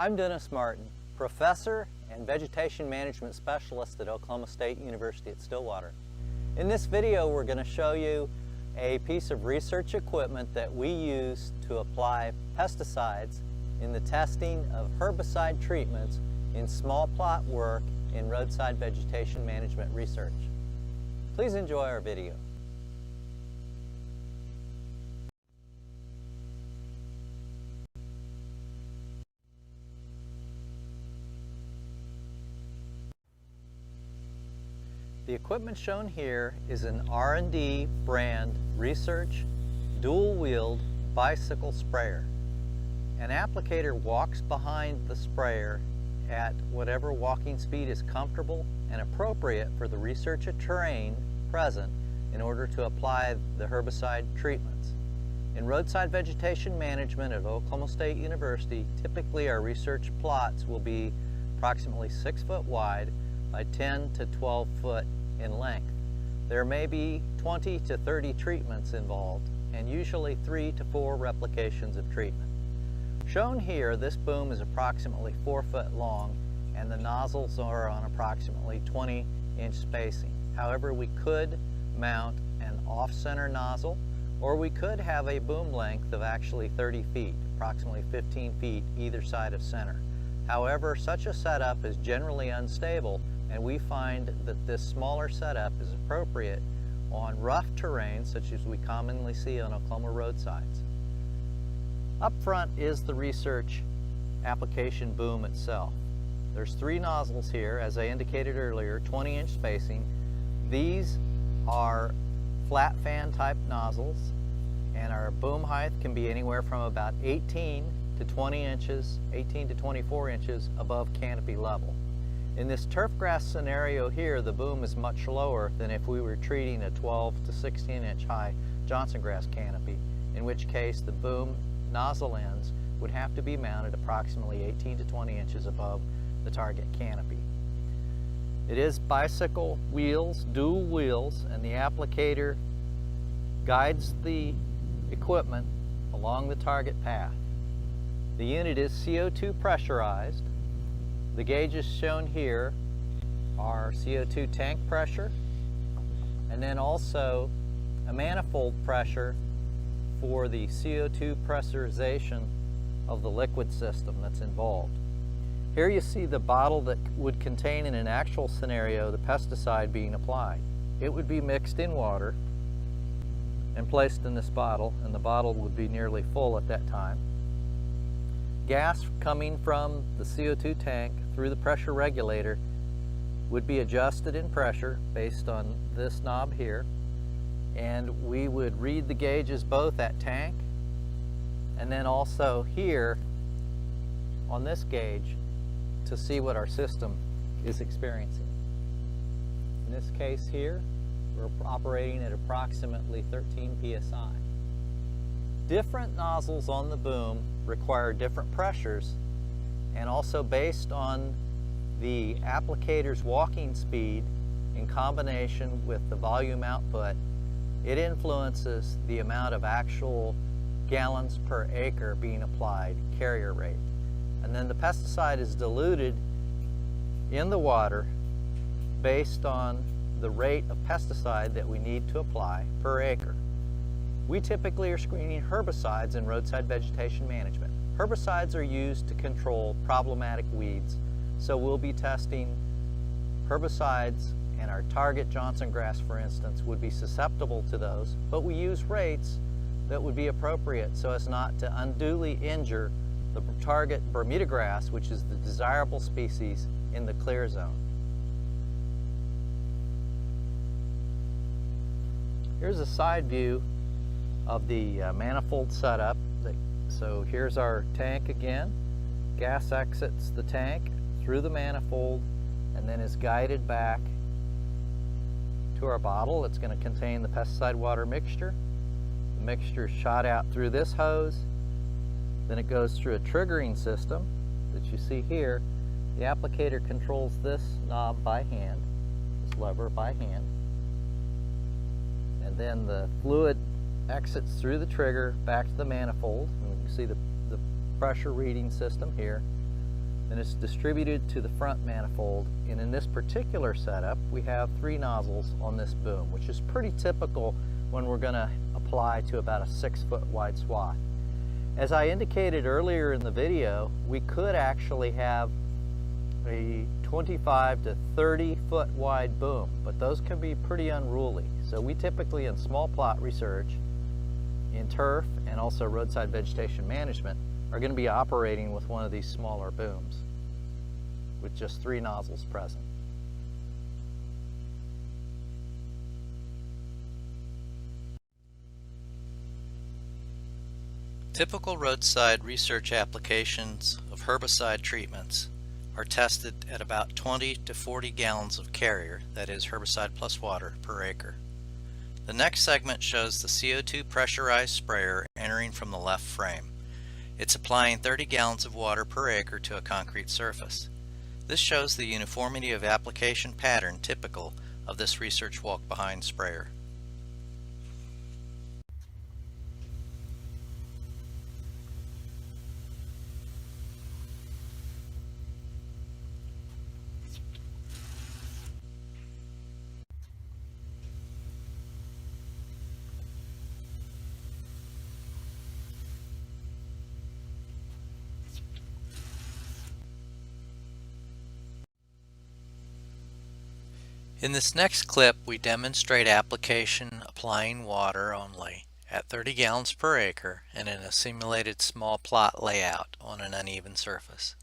I'm Dennis Martin, Professor and Vegetation Management Specialist at Oklahoma State University at Stillwater. In this video, we're going to show you a piece of research equipment that we use to apply pesticides in the testing of herbicide treatments in small plot work in roadside vegetation management research. Please enjoy our video. The equipment shown here is an R&D brand research dual-wheeled bicycle sprayer. An applicator walks behind the sprayer at whatever walking speed is comfortable and appropriate for the research terrain present in order to apply the herbicide treatments. In roadside vegetation management at Oklahoma State University, typically our research plots will be approximately 6 foot wide by 10 to 12 foot in length. There may be 20 to 30 treatments involved and usually 3 to 4 replications of treatment. Shown here, this boom is approximately 4 foot long and the nozzles are on approximately 20-inch spacing. However, we could mount an off-center nozzle or we could have a boom length of actually 30 feet, approximately 15 feet either side of center. However, such a setup is generally unstable and we find that this smaller setup is appropriate on rough terrain such as we commonly see on Oklahoma roadsides. Up front is the research application boom itself. There's 3 nozzles here, as I indicated earlier, 20-inch spacing. These are flat fan type nozzles and our boom height can be anywhere from about 18 to 20 inches, 18 to 24 inches above canopy level. In this turf grass scenario here, the boom is much lower than if we were treating a 12 to 16 inch high Johnson grass canopy, in which case the boom nozzle ends would have to be mounted approximately 18 to 20 inches above the target canopy. It is bicycle wheels, dual wheels, and the applicator guides the equipment along the target path. The unit is CO2 pressurized. The gauges shown here are CO2 tank pressure and then also a manifold pressure for the CO2 pressurization of the liquid system that's involved. Here you see the bottle that would contain in an actual scenario the pesticide being applied. It would be mixed in water and placed in this bottle, and the bottle would be nearly full at that time. Gas coming from the CO2 tank through the pressure regulator would be adjusted in pressure based on this knob here, and we would read the gauges both at tank and then also here on this gauge to see what our system is experiencing. In this case here, we're operating at approximately 13 psi. Different nozzles on the boom require different pressures, and also based on the applicator's walking speed in combination with the volume output, it influences the amount of actual gallons per acre being applied, carrier rate. And then the pesticide is diluted in the water based on the rate of pesticide that we need to apply per acre. We typically are screening herbicides in roadside vegetation management. Herbicides are used to control problematic weeds, so we'll be testing herbicides, and our target Johnson grass, for instance, would be susceptible to those, but we use rates that would be appropriate so as not to unduly injure the target Bermuda grass, which is the desirable species in the clear zone. Here's a side view of the manifold setup. So here's our tank again. Gas exits the tank through the manifold and then is guided back to our bottle. It's going to contain the pesticide water mixture. The mixture is shot out through this hose. Then it goes through a triggering system that you see here. The applicator controls this knob by hand, this lever by hand. And then the fluid exits through the trigger back to the manifold. And you can see the pressure reading system here. then it's distributed to the front manifold, and in this particular setup we have 3 nozzles on this boom, which is pretty typical when we're going to apply to about a 6-foot wide swath. As I indicated earlier in the video, we could actually have a 25 to 30 foot wide boom, but those can be pretty unruly. So we typically, in small plot research, in turf and also roadside vegetation management, are going to be operating with one of these smaller booms with just 3 nozzles present. Typical roadside research applications of herbicide treatments are tested at about 20 to 40 gallons of carrier, that is herbicide plus water, per acre. The next segment shows the CO2 pressurized sprayer entering from the left frame. It's applying 30 gallons of water per acre to a concrete surface. This shows the uniformity of application pattern typical of this research walk-behind sprayer. In this next clip, we demonstrate application applying water only at 30 gallons per acre and in a simulated small plot layout on an uneven surface.